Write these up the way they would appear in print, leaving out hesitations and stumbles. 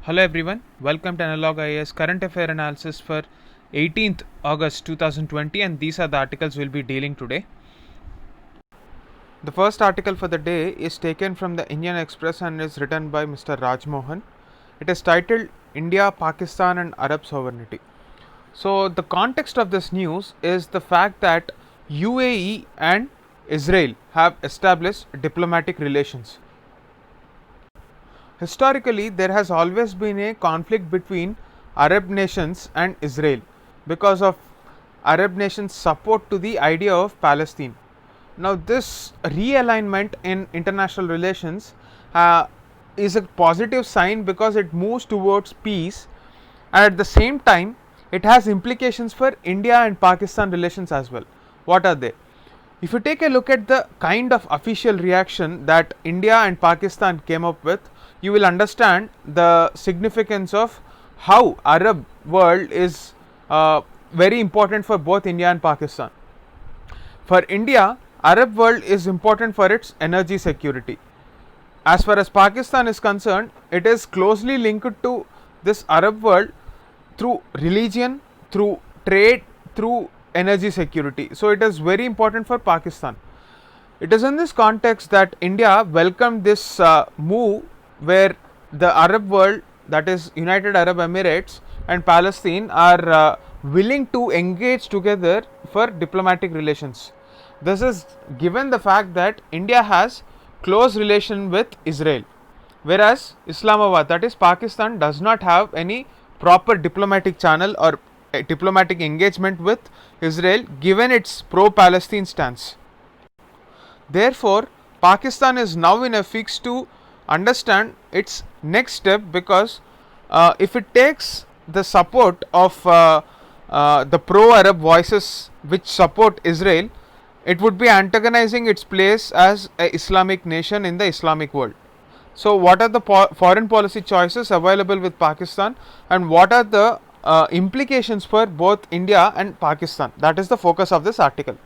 Hello everyone, welcome to Analog IAS current affair analysis for 18th August 2020, and these are the articles we'll be dealing today. The first article for the day is taken from the Indian Express and is written by Mr. Raj Mohan. It is titled India, Pakistan and Arab Sovereignty. So the context of this news is the fact that UAE and Israel have established diplomatic relations. Historically, there has always been a conflict between Arab nations and Israel because of Arab nations' support to the idea of Palestine. Now, this realignment in international relations is a positive sign because it moves towards peace, and at the same time, it has implications for India and Pakistan relations as well. What are they? If you take a look at the kind of official reaction that India and Pakistan came up with, you will understand the significance of how Arab world is very important for both India and Pakistan. For India, Arab world is important for its energy security. As far as Pakistan is concerned, it is closely linked to this Arab world through religion, through trade, through energy security. So it is very important for Pakistan. It is in this context that India welcomed this move where the Arab world, that is United Arab Emirates and Palestine, are willing to engage together for diplomatic relations. This is given the fact that India has close relation with Israel, whereas Islamabad, that is Pakistan, does not have any proper diplomatic channel or diplomatic engagement with Israel given its pro-Palestine stance. Therefore, Pakistan is now in a fix to understand its next step, because if it takes the support of the pro-Arab voices which support Israel, it would be antagonizing its place as an Islamic nation in the Islamic world. So, what are the foreign policy choices available with Pakistan, and what are the implications for both India and Pakistan? That is the focus of this article.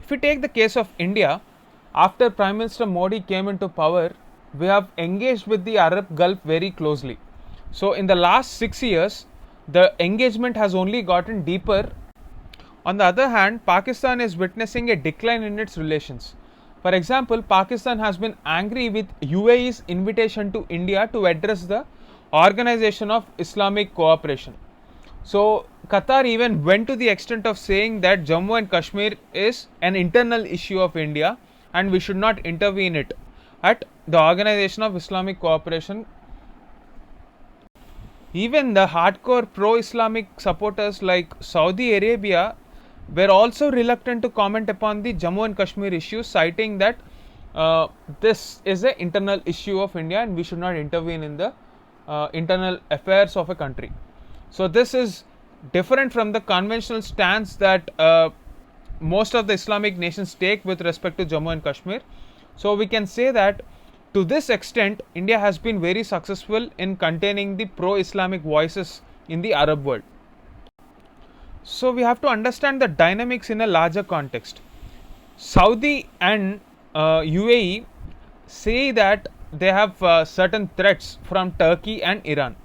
If we take the case of India, after Prime Minister Modi came into power, we have engaged with the Arab Gulf very closely. So, in the last 6 years, the engagement has only gotten deeper. On the other hand, Pakistan is witnessing a decline in its relations. For example, Pakistan has been angry with UAE's invitation to India to address the Organization of Islamic Cooperation. So, Qatar even went to the extent of saying that Jammu and Kashmir is an internal issue of India and we should not intervene it at the Organization of Islamic Cooperation. Even the hardcore pro-Islamic supporters like Saudi Arabia were also reluctant to comment upon the Jammu and Kashmir issue, citing that this is an internal issue of India and we should not intervene in the internal affairs of a country. So, this is different from the conventional stance that most of the Islamic nations take with respect to Jammu and Kashmir. So, we can say that to this extent, India has been very successful in containing the pro-Islamic voices in the Arab world. So, we have to understand the dynamics in a larger context. Saudi and UAE say that they have certain threats from Turkey and Iran.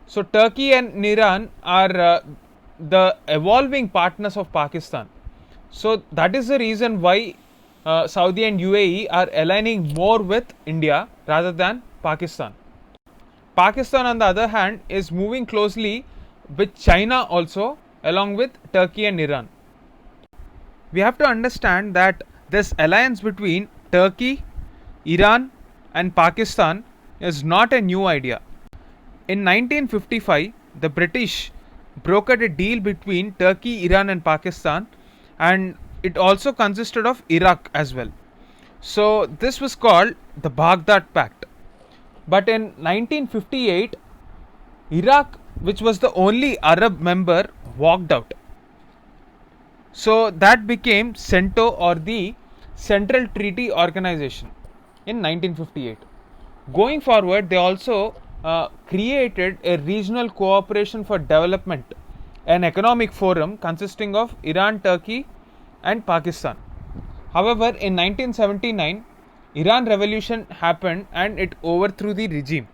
So, Turkey and Iran are the evolving partners of Pakistan. So, that is the reason why Saudi and UAE are aligning more with India rather than Pakistan. Pakistan, on the other hand, is moving closely with China also, along with Turkey and Iran. We have to understand that this alliance between Turkey, Iran and Pakistan is not a new idea. In 1955, the British brokered a deal between Turkey, Iran and Pakistan, and it also consisted of Iraq as well. So, this was called the Baghdad Pact. But in 1958, Iraq, which was the only Arab member, walked out. So, that became CENTO, or the Central Treaty Organization, in 1958. Going forward, they also created a regional cooperation for development, an economic forum consisting of Iran, Turkey and Pakistan. However, in 1979, Iran revolution happened and it overthrew the regime.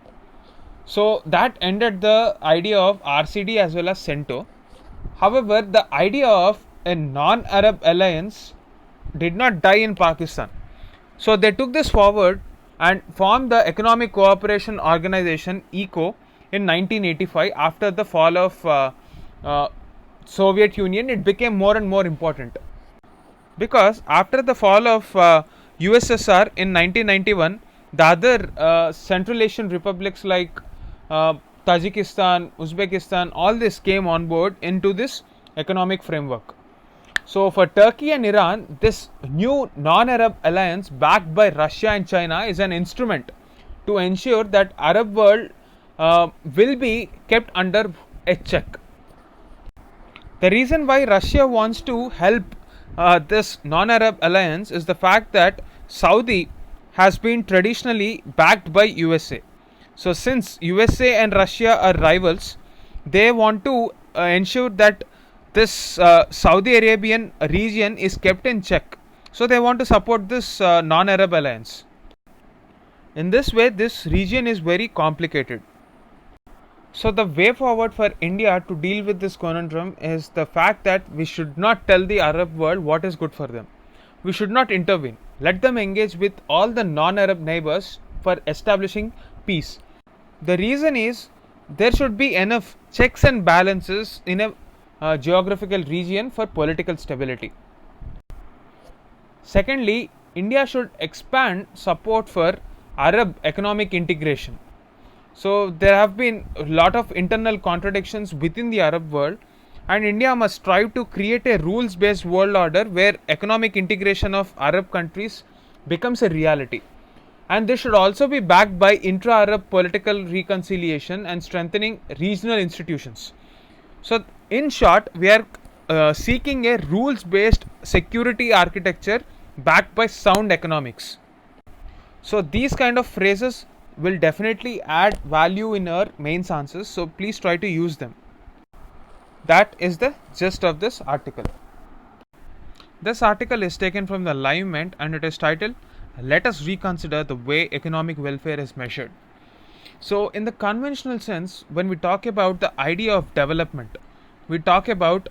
So that ended the idea of RCD as well as CENTO. However, the idea of a non-Arab alliance did not die in Pakistan. So they took this forward and formed the Economic Cooperation Organization (ECO) in 1985. After the fall of uh, Soviet Union, it became more and more important because after the fall of USSR in 1991, the other Central Asian republics like uh, Tajikistan, Uzbekistan, all this came on board into this economic framework. So for Turkey and Iran, this new non-Arab alliance backed by Russia and China is an instrument to ensure that Arab world will be kept under a check. The reason why Russia wants to help this non-Arab alliance is the fact that Saudi has been traditionally backed by USA. So since USA and Russia are rivals, they want to ensure that this Saudi Arabian region is kept in check. So they want to support this non-Arab alliance. In this way, this region is very complicated. So the way forward for India to deal with this conundrum is the fact that we should not tell the Arab world what is good for them. We should not intervene. Let them engage with all the non-Arab neighbors for establishing peace. The reason is there should be enough checks and balances in a geographical region for political stability. Secondly, India should expand support for Arab economic integration. So there have been a lot of internal contradictions within the Arab world, and India must strive to create a rules based world order where economic integration of Arab countries becomes a reality. And this should also be backed by intra Arab political reconciliation and strengthening regional institutions. So, in short, we are seeking a rules based security architecture backed by sound economics. So, these kind of phrases will definitely add value in our mains answers, so please try to use them. That is the gist of this article. This article is taken from the Live Mint and it is titled Let Us Reconsider the Way Economic Welfare is Measured. So, in the conventional sense, when we talk about the idea of development, we talk about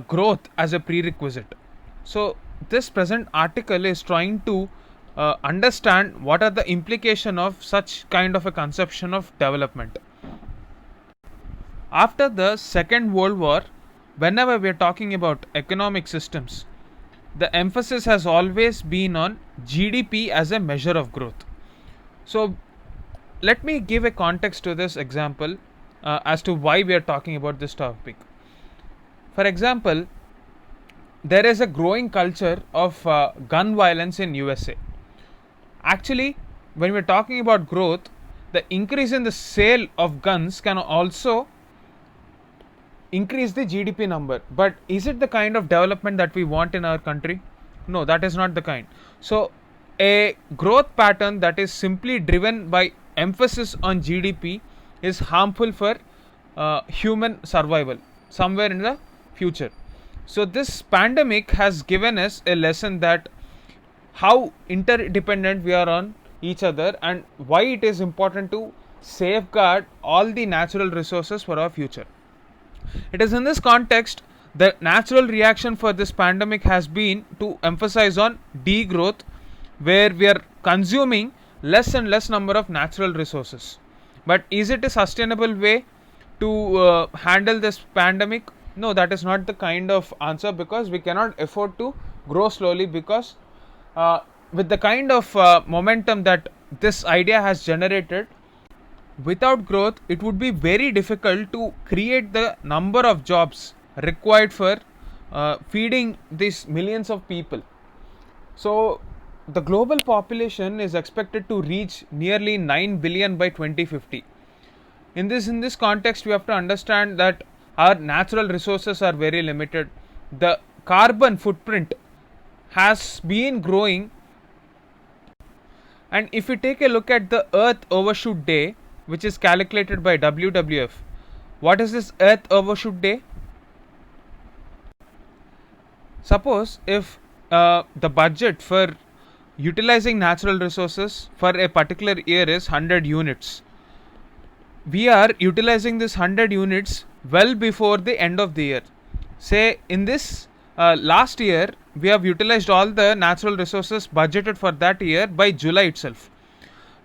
growth as a prerequisite. So, this present article is trying to understand what are the implication of such kind of a conception of development. After the Second World War, whenever we are talking about economic systems, the emphasis has always been on GDP as a measure of growth. So, let me give a context to this example as to why we are talking about this topic. For example, there is a growing culture of gun violence in USA. Actually, when we're talking about growth, the increase in the sale of guns can also increase the GDP number. But is it the kind of development that we want in our country? No, that is not the kind. So, a growth pattern that is simply driven by emphasis on GDP is harmful for human survival somewhere in the future. So, this pandemic has given us a lesson that how interdependent we are on each other and why it is important to safeguard all the natural resources for our future. It is in this context the natural reaction for this pandemic has been to emphasize on degrowth, where we are consuming less and less number of natural resources. But is it a sustainable way to handle this pandemic? No, that is not the kind of answer, because we cannot afford to grow slowly, because with the kind of momentum that this idea has generated, without growth it would be very difficult to create the number of jobs required for feeding these millions of people. So the global population is expected to reach nearly 9 billion by 2050. In this context, we have to understand that our natural resources are very limited. The carbon footprint has been growing, and if we take a look at the Earth Overshoot Day, which is calculated by WWF, what is this Earth Overshoot Day? Suppose if the budget for utilizing natural resources for a particular year is 100 units, we are utilizing this 100 units well before the end of the year. Say in this last year, we have utilized all the natural resources budgeted for that year by July itself.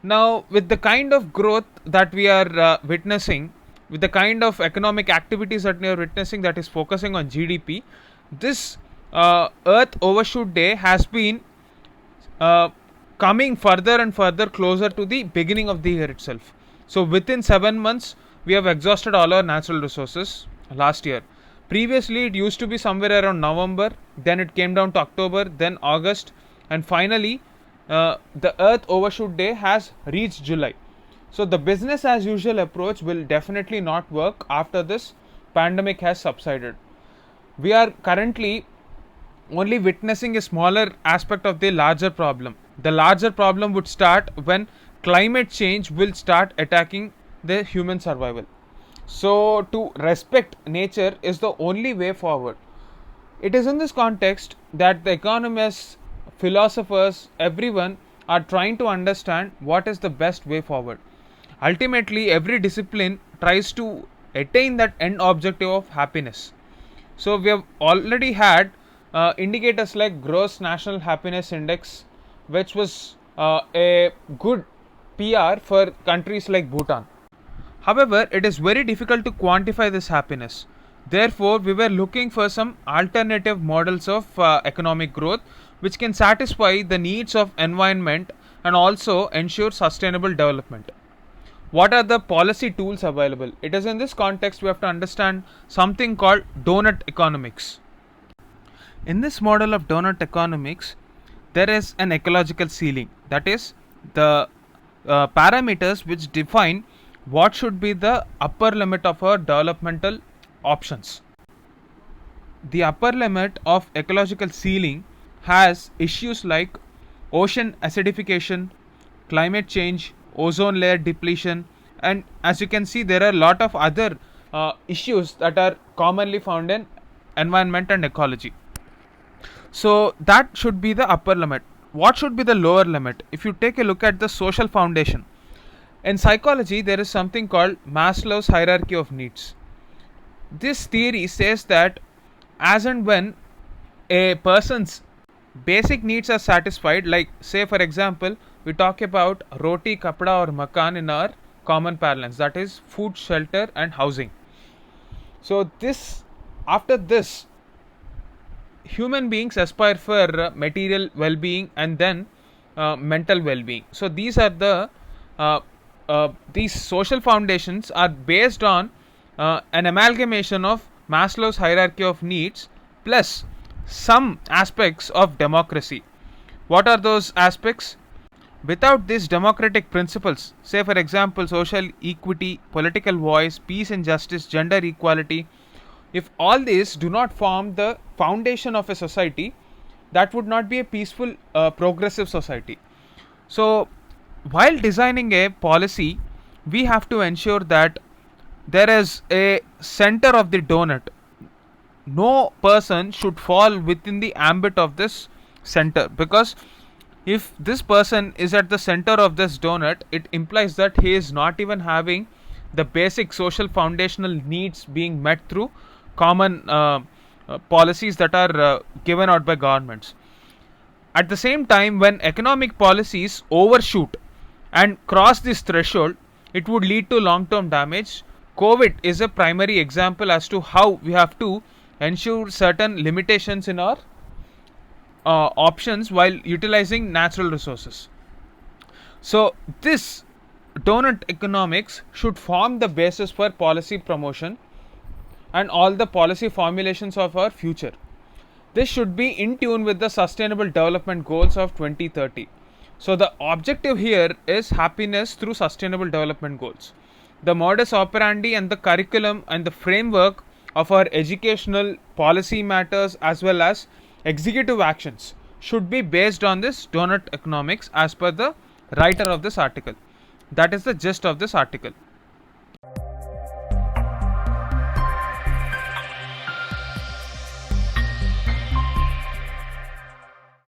Now, with the kind of growth that we are witnessing, with the kind of economic activities that we are witnessing that is focusing on GDP, this Earth Overshoot Day has been uh, coming further and further closer to the beginning of the year itself. So, within 7 months, we have exhausted all our natural resources last year. Previously, it used to be somewhere around November, then it came down to October, then August, and finally, the Earth Overshoot Day has reached July. So, the business as usual approach will definitely not work after this pandemic has subsided. We are currently only witnessing a smaller aspect of the larger problem. The larger problem would start when climate change will start attacking the human survival. So, to respect nature is the only way forward. It is in this context that the economists, philosophers, everyone are trying to understand what is the best way forward. Ultimately, every discipline tries to attain that end objective of happiness. So, we have already had indicators like Gross National Happiness Index, which was a good PR for countries like Bhutan. However, it is very difficult to quantify this happiness. Therefore, we were looking for some alternative models of economic growth which can satisfy the needs of environment and also ensure sustainable development. What are the policy tools available? It is in this context we have to understand something called donut economics. In this model of donut economics, there is an ecological ceiling, that is, the parameters which define what should be the upper limit of our developmental options. The upper limit of ecological ceiling has issues like ocean acidification, climate change, ozone layer depletion, and as you can see, there are a lot of other issues that are commonly found in environment and ecology. So, that should be the upper limit. What should be the lower limit? If you take a look at the social foundation, in psychology, there is something called Maslow's hierarchy of needs. This theory says that as and when a person's basic needs are satisfied, like say for example, we talk about roti, kapda, or makan in our common parlance, that is food, shelter, and housing. So, this after this, human beings aspire for material well-being and then mental well-being. So, uh, these social foundations are based on an amalgamation of Maslow's hierarchy of needs plus some aspects of democracy. What are those aspects? Without these democratic principles, say for example, social equity, political voice, peace and justice, gender equality, if all these do not form the foundation of a society, that would not be a peaceful, progressive society. So, while designing a policy, we have to ensure that there is a center of the donut. No person should fall within the ambit of this center, because if this person is at the center of this donut, it implies that he is not even having the basic social foundational needs being met through common policies that are given out by governments. At the same time, when economic policies overshoot and cross this threshold, it would lead to long term damage. COVID is a primary example as to how we have to ensure certain limitations in our options while utilizing natural resources. So, this donut economics should form the basis for policy promotion and all the policy formulations of our future. This should be in tune with the sustainable development goals of 2030. So, the objective here is happiness through sustainable development goals. The modus operandi and the curriculum and the framework of our educational policy matters as well as executive actions should be based on this donut economics as per the writer of this article. That is the gist of this article.